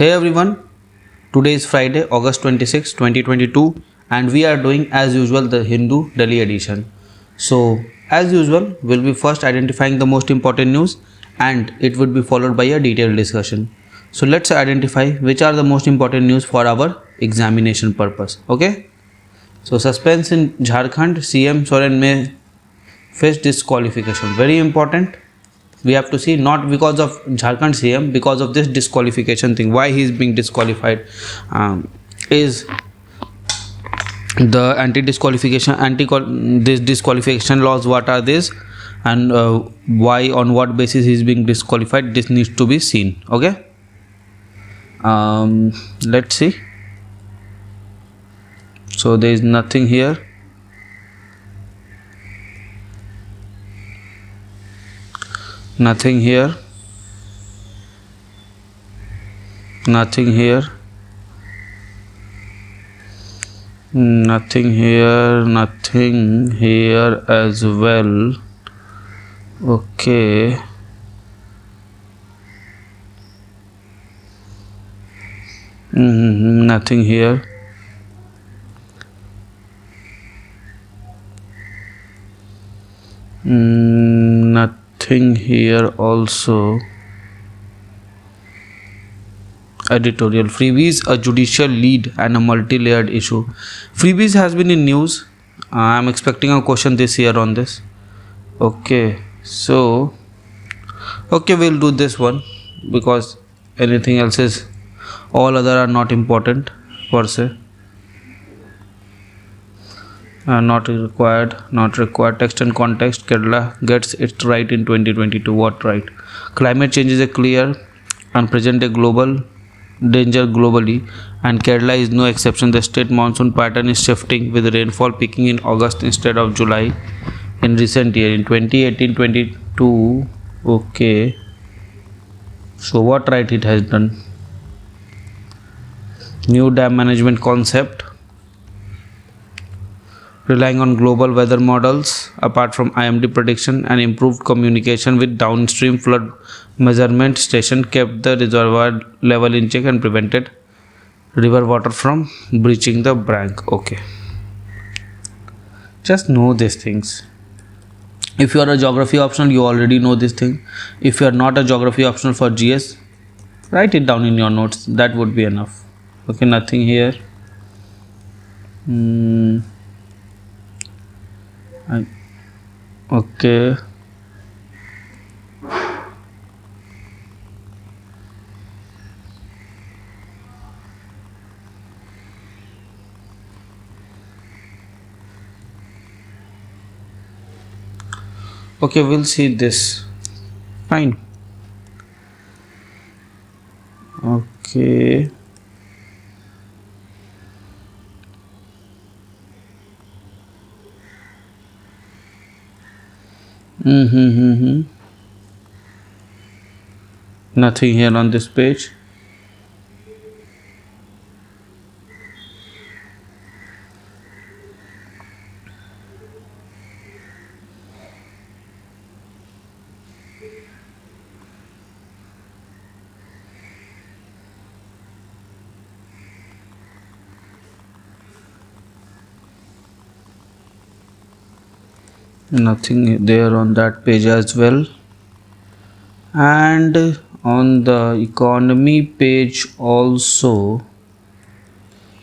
Hey everyone, today is Friday, August 26, 2022 and we are doing as usual the Hindu Delhi edition. So as usual, we'll be first identifying the most important news and it would be followed by a detailed discussion. So let's identify which are the most important news for our examination purpose. Okay. So suspense in Jharkhand, CM Soren may face disqualification. Very important. We have to see not because of Jharkhand CM, because of this disqualification thing. Why he is being disqualified? Is the this disqualification laws? What are these? And why, on what basis he is being disqualified? This needs to be seen. Okay. Let's see. So there is nothing here. Nothing here, nothing here, nothing here, nothing here as well. Okay. Nothing here. Nothing here also. Editorial: freebies, a judicial lead and a multi-layered issue. Freebies has been in news. I am expecting a question this year on this. Okay, so we'll do this one because anything else is, all other are not important per se. Not required. Text and context. Kerala gets it right in 2022. What right? Climate change is a clear and present a global danger globally, and Kerala is no exception. The state monsoon pattern is shifting, with rainfall peaking in August instead of July in recent year in 2018-22. Okay. So what right it has done? New dam management concept, relying on global weather models apart from IMD prediction, and improved communication with downstream flood measurement station kept the reservoir level in check and prevented river water from breaching the bank. Okay, just know these things. If you are a geography optional, you already know this thing. If you are not a geography optional for GS, write it down in your notes. That would be enough. Okay, nothing here. Okay. Okay, we'll see this. Fine. Okay. Nothing here on this page. Nothing there on that page as well. And on the economy page also.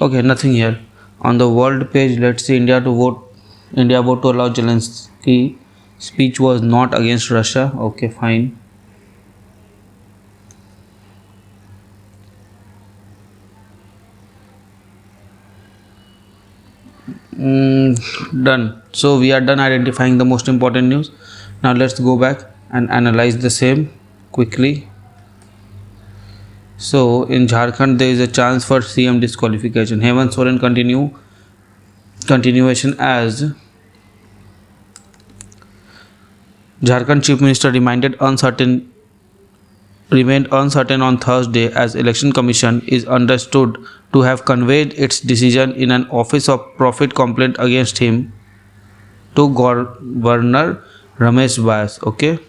Okay, nothing here. On the world page, let's see. India vote to allow Zelensky. Speech was not against Russia. Okay, fine. Done. So we are done identifying the most important news. Now let's go back and analyze the same quickly. So in Jharkhand there is a chance for CM disqualification. Hemant Soren continuation as Jharkhand Chief Minister remained uncertain on Thursday, as Election Commission is understood to have conveyed its decision in an Office of Profit complaint against him to Governor Ramesh Vyas. Okay.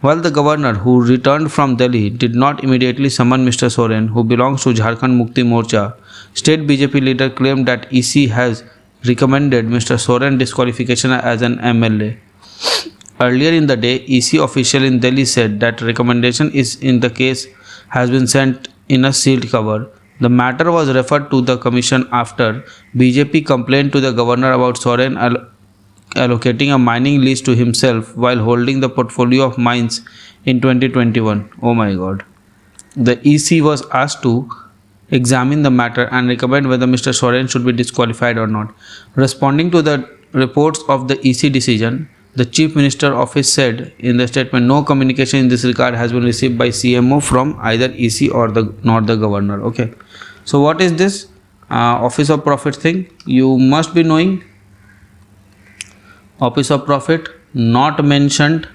While the governor, who returned from Delhi, did not immediately summon Mr. Soren, who belongs to Jharkhand Mukti Morcha, state BJP leader claimed that EC has recommended Mr. Soren disqualification as an MLA. Earlier in the day, EC official in Delhi said that recommendation is in the case has been sent in a sealed cover. The matter was referred to the commission after BJP complained to the governor about Soren allocating a mining lease to himself while holding the portfolio of mines in 2021. Oh my god. The EC was asked to examine the matter and recommend whether Mr. Soren should be disqualified or not. Responding to the reports of the EC decision, the Chief Minister Office said in the statement, no communication in this regard has been received by CMO from either EC or the governor. Okay. So what is this Office of Profit thing? You must be knowing. Office of Profit, not mentioned,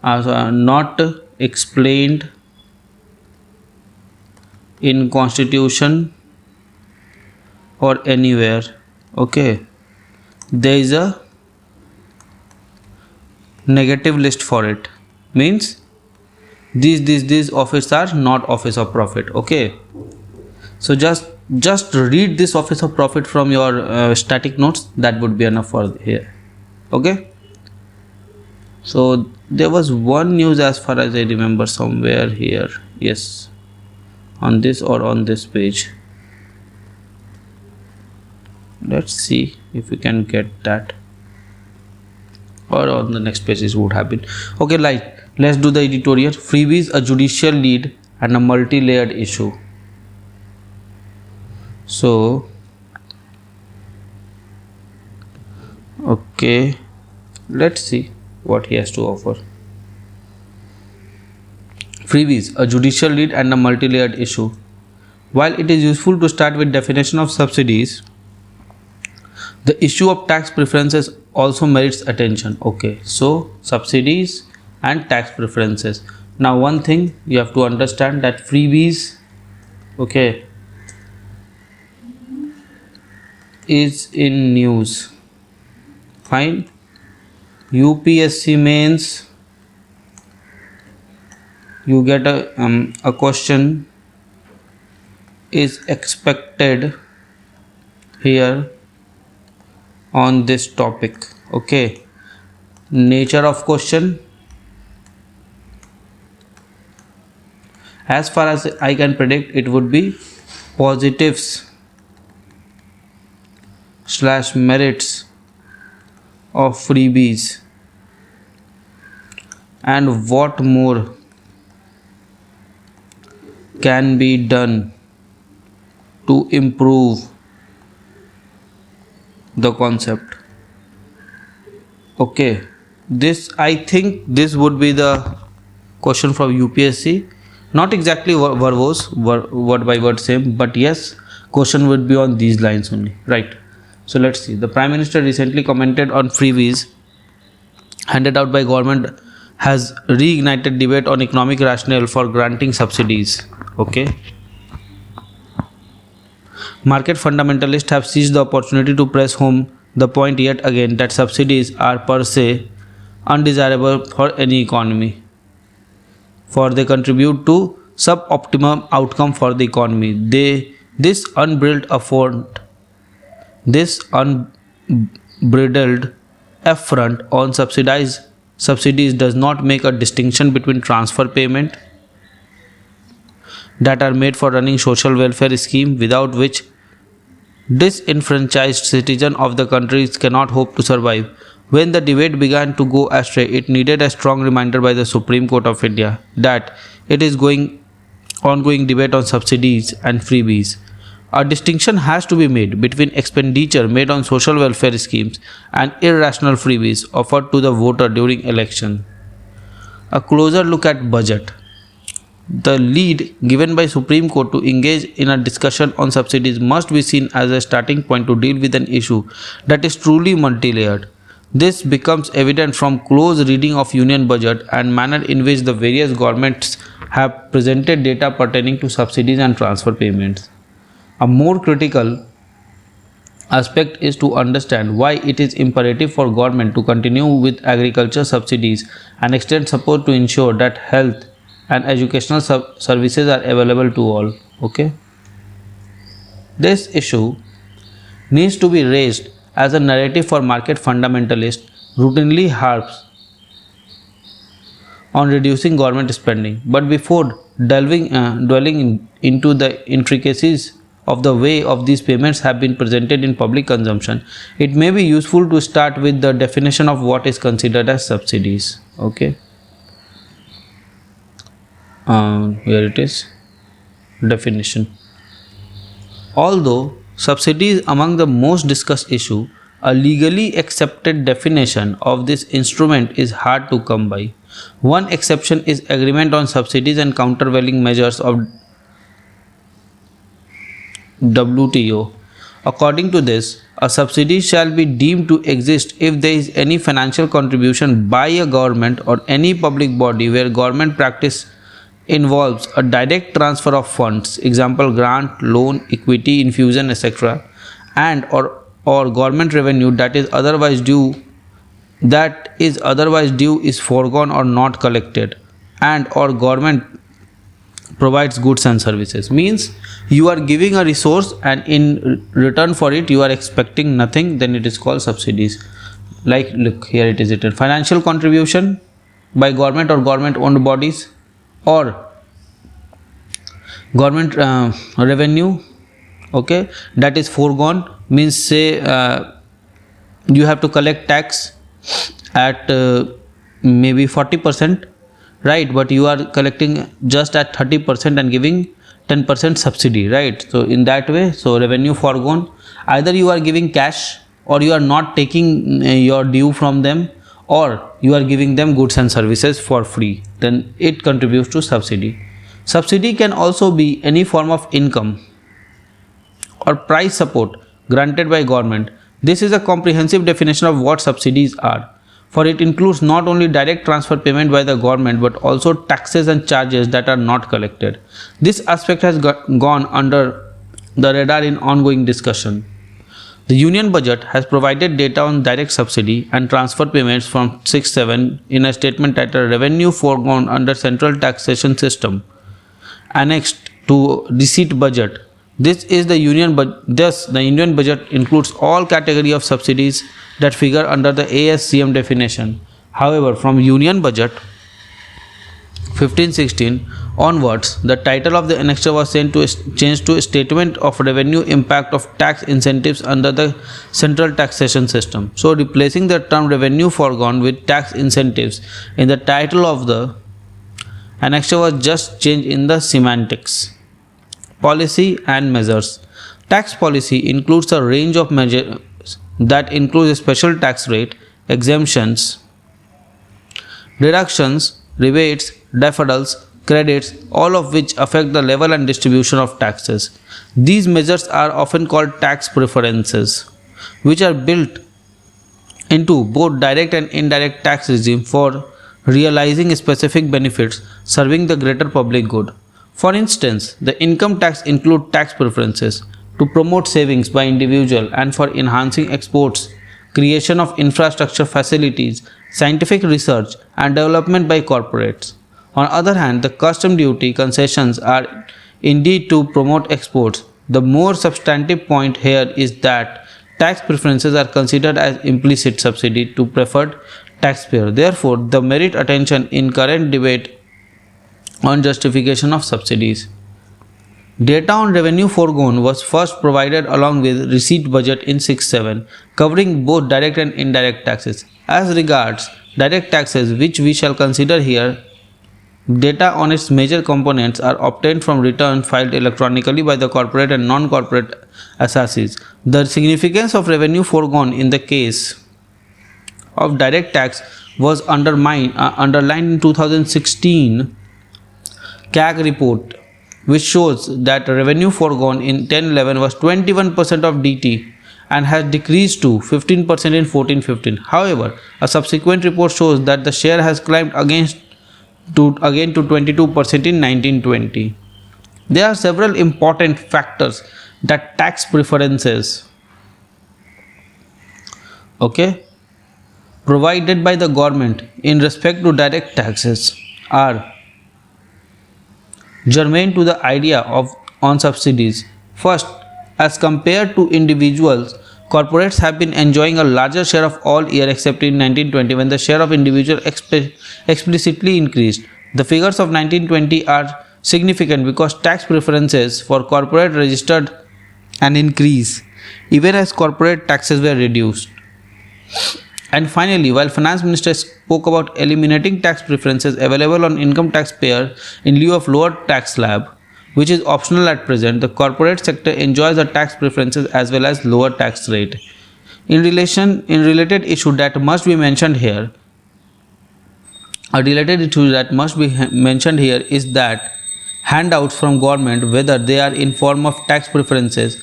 not explained in Constitution or anywhere. Okay. There is a negative list for it, means these offices are not Office of Profit. Okay, so just read this Office of Profit from your static notes. That would be enough for here. Okay, so there was one news as far as I remember somewhere here. Yes, on this or on this page. Let's see if we can get that, or on the next page it would have been. Okay, let's do the editorial. Freebies, a judicial lead and a multi-layered issue. So okay, let's see what he has to offer. Freebies, a judicial lead and a multi-layered issue. While it is useful to start with definition of subsidies, the issue of tax preferences also merits attention. Okay, so subsidies and tax preferences. Now one thing you have to understand, that freebies, okay, is in news. Fine. UPSC mains, you get a question is expected here on this topic. Okay, nature of question, as far as I can predict, it would be positives / merits of freebies and what more can be done to improve the concept. Okay, this, I think this would be the question from UPSC. Not exactly verbose, word by word same, but yes, question would be on these lines only, right? So let's see. The Prime Minister recently commented on freebies handed out by government has reignited debate on economic rationale for granting subsidies. Okay. Market fundamentalists have seized the opportunity to press home the point yet again that subsidies are per se undesirable for any economy, for they contribute to suboptimum outcome for the economy. This unbridled affront on subsidies does not make a distinction between transfer payment that are made for running social welfare scheme, without which disenfranchised citizens of the country cannot hope to survive. When the debate began to go astray, it needed a strong reminder by the Supreme Court of India that it is ongoing debate on subsidies and freebies. A distinction has to be made between expenditure made on social welfare schemes and irrational freebies offered to the voter during election. A closer look at budget. The lead given by Supreme Court to engage in a discussion on subsidies must be seen as a starting point to deal with an issue that is truly multi-layered. This becomes evident from close reading of Union Budget and manner in which the various governments have presented data pertaining to subsidies and transfer payments. A more critical aspect is to understand why it is imperative for government to continue with agriculture subsidies and extend support to ensure that health and educational services are available to all. Okay, this issue needs to be raised as a narrative for market fundamentalists routinely harps on reducing government spending. But before dwelling into the intricacies of the way of these payments have been presented in public consumption, it may be useful to start with the definition of what is considered as subsidies. Okay, here it is, definition. Although subsidy is among the most discussed issue, a legally accepted definition of this instrument is hard to come by. One exception is agreement on subsidies and countervailing measures of WTO. According to this, a subsidy shall be deemed to exist if there is any financial contribution by a government or any public body where government practice involves a direct transfer of funds, example grant, loan, equity, infusion, etc., and or government revenue that is otherwise due is foregone or not collected, and or government provides goods and services. Means you are giving a resource and in return for it you are expecting nothing, then it is called subsidies. Like look, here it is written, financial contribution by government or government owned bodies, or government revenue, okay, that is foregone. Means say you have to collect tax at maybe 40%, right, but you are collecting just at 30% and giving 10% subsidy, right? So in that way, so revenue foregone, either you are giving cash or you are not taking your due from them, or you are giving them goods and services for free, then it contributes to subsidy. Subsidy can also be any form of income or price support granted by government. This is a comprehensive definition of what subsidies are, for it includes not only direct transfer payment by the government but also taxes and charges that are not collected. This aspect has gone under the radar in ongoing discussion. The Union Budget has provided data on direct subsidy and transfer payments from 6-7 in a statement titled Revenue Foregone under Central Taxation System, annexed to Receipt Budget. Thus, the Union Budget includes all category of subsidies that figure under the ASCM definition. However, from Union Budget 15-16 onwards, the title of the annexure was changed to Statement of Revenue Impact of Tax Incentives under the Central Taxation System. So, replacing the term revenue foregone with tax incentives in the title of the annexure was just changed in the semantics. Policy and measures. Tax policy includes a range of measures that includes a special tax rate, exemptions, reductions, rebates, deferrals, credits, all of which affect the level and distribution of taxes. These measures are often called tax preferences, which are built into both direct and indirect tax regime for realizing specific benefits serving the greater public good. For instance, the income tax includes tax preferences to promote savings by individual and for enhancing exports, creation of infrastructure facilities, scientific research and development by corporates. On the other hand, the custom duty concessions are indeed to promote exports. The more substantive point here is that tax preferences are considered as implicit subsidy to preferred taxpayer. Therefore, the merit attention in current debate on justification of subsidies. Data on revenue foregone was first provided along with receipt budget in 6-7, covering both direct and indirect taxes. As regards direct taxes, which we shall consider here, data on its major components are obtained from returns filed electronically by the corporate and non-corporate assessees. The significance of revenue foregone in the case of direct tax was underlined in 2016 CAG report, which shows that revenue foregone in 10-11 was 21% of DT and has decreased to 15% in 14-15. However, a subsequent report shows that the share has climbed again to 22% in 19-20. There are several important factors that tax preferences okay, provided by the government in respect to direct taxes are germane to the idea of on subsidies. First, as compared to individuals, corporates have been enjoying a larger share of all year except in 1920 when the share of individual explicitly increased. The figures of 1920 are significant because tax preferences for corporate registered an increase even as corporate taxes were reduced. And finally, while finance minister spoke about eliminating tax preferences available on income taxpayer in lieu of lower tax slab, which is optional at present, the corporate sector enjoys the tax preferences as well as lower tax rate. In related issue that must be mentioned here, a related issue that must be mentioned here is that handouts from government, whether they are in form of tax preferences,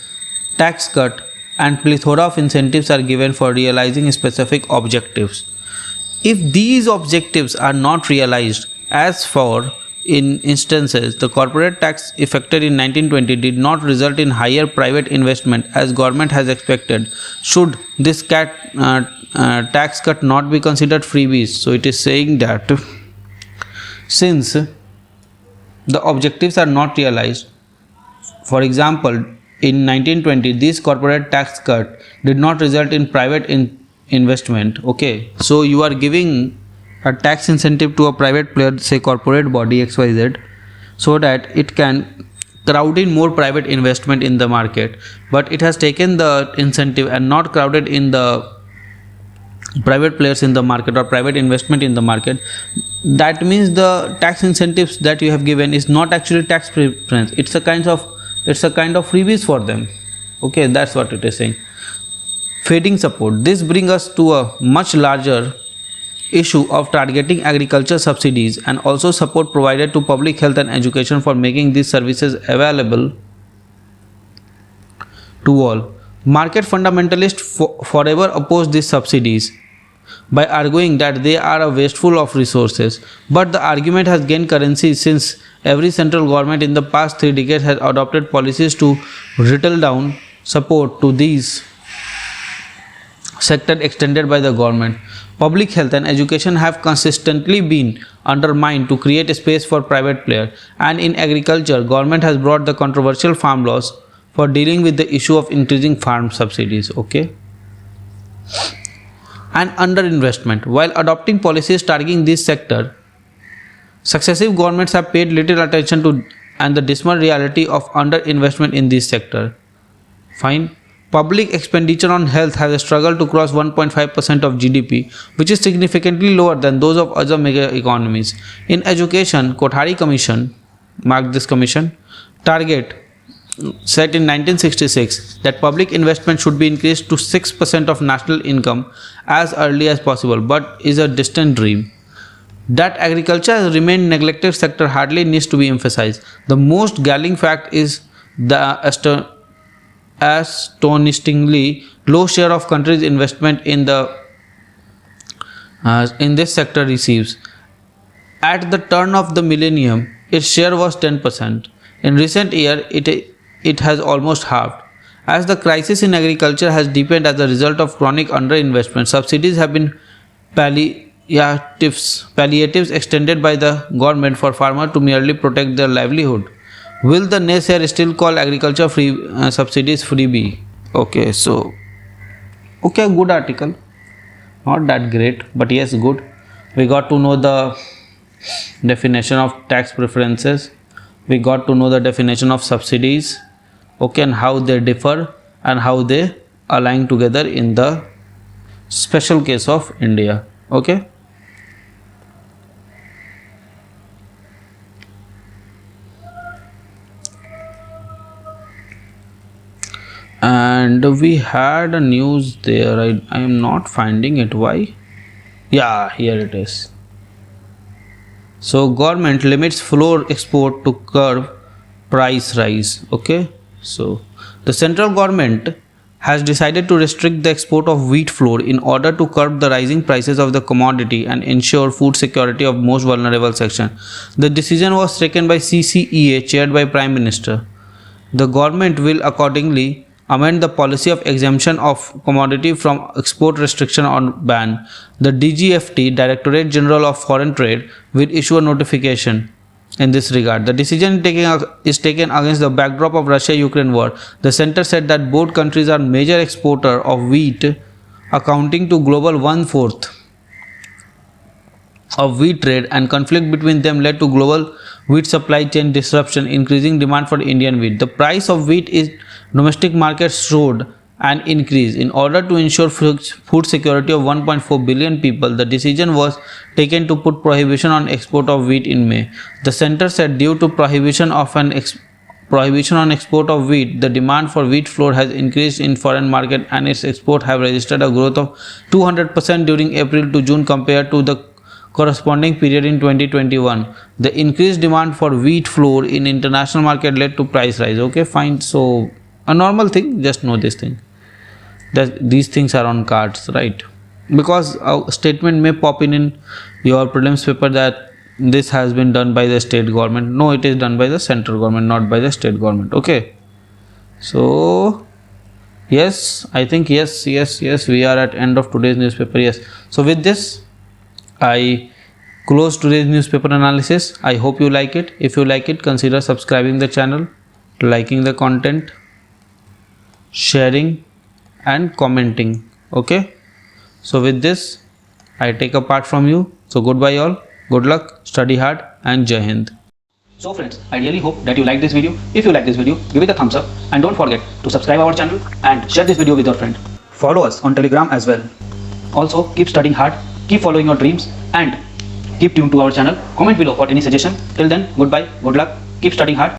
tax cut, and plethora of incentives are given for realizing specific objectives. If these objectives are not realized, as for in instances the corporate tax effected in 1920 did not result in higher private investment as government has expected, should this tax cut not be considered freebies? So it is saying that since the objectives are not realized, for example, in 1920 this corporate tax cut did not result in private investment, okay, so you are giving a tax incentive to a private player, say corporate body XYZ, so that it can crowd in more private investment in the market, but it has taken the incentive and not crowded in the private players in the market or private investment in the market. That means the tax incentives that you have given is not actually tax preference, it's a kind of freebies for them, okay, that's what it is saying. Fading support. This brings us to a much larger issue of targeting agriculture subsidies and also support provided to public health and education for making these services available to all. Market fundamentalists forever oppose these subsidies by arguing that they are a wasteful of resources, but the argument has gained currency since every central government in the past 3 decades has adopted policies to whittle down support to these sector extended by the government. Public health and education have consistently been undermined to create a space for private players, and in agriculture, government has brought the controversial farm laws for dealing with the issue of increasing farm subsidies, okay. And underinvestment. While adopting policies targeting this sector, successive governments have paid little attention to and the dismal reality of underinvestment in this sector. Fine. Public expenditure on health has struggled to cross 1.5% of GDP, which is significantly lower than those of other mega economies. In education, Kothari Commission, mark this commission, target set in 1966 that public investment should be increased to 6% of national income as early as possible, but is a distant dream. That agriculture has remained neglected sector hardly needs to be emphasized. The most galling fact is the astonishingly low share of country's investment in this sector receives. At the turn of the millennium, its share was 10%. In recent years, it has almost halved. As the crisis in agriculture has deepened as a result of chronic underinvestment, subsidies have been palliatives extended by the government for farmers to merely protect their livelihood. Will the naysayer still call agriculture subsidies freebie? Okay, so good article, not that great, but yes, good. We got to know the definition of tax preferences, we got to know the definition of subsidies, okay, and how they differ and how they align together in the special case of India, okay. And we had a news there, I am not finding it, why? Yeah, here it is. So government limits flour export to curb price rise, okay. So the central government has decided to restrict the export of wheat flour in order to curb the rising prices of the commodity and ensure food security of most vulnerable section. The decision was taken by CCEA chaired by Prime Minister. The government will accordingly amend the policy of exemption of commodity from export restriction or ban. The DGFT, Directorate General of Foreign Trade, will issue a notification in this regard. The decision is taken against the backdrop of Russia-Ukraine war. The center said that both countries are major exporter of wheat, accounting to global 1/4 of wheat trade, and conflict between them led to global wheat supply chain disruption, increasing demand for Indian wheat. The price of wheat in domestic markets showed an increase. In order to ensure food security of 1.4 billion people, the decision was taken to put prohibition on export of wheat in May. The center said due to prohibition on export of wheat, the demand for wheat flour has increased in foreign market, and its export have registered a growth of 200% during April to June compared to the corresponding period in 2021. The increased demand for wheat flour in international market led to price rise. Okay, fine. So a normal thing, just know this thing, that these things are on cards, right? Because a statement may pop in your prelims paper that this has been done by the state government. No, it is done by the central government, not by the state government. Okay, so yes, I think yes, we are at end of today's newspaper. Yes, so with this I close today's newspaper analysis. I hope you like it. If you like it, consider subscribing the channel, liking the content, sharing and commenting. Okay, so with this I take a part from you. So goodbye all, good luck, study hard and Jai Hind. So friends, I really hope that you like this video. If you like this video, give it a thumbs up and don't forget to subscribe our channel and share this video with your friend. Follow us on Telegram as well. Also keep studying hard, keep following your dreams and keep tuned to our channel. Comment below for any suggestion. Till then, goodbye, good luck, keep studying hard.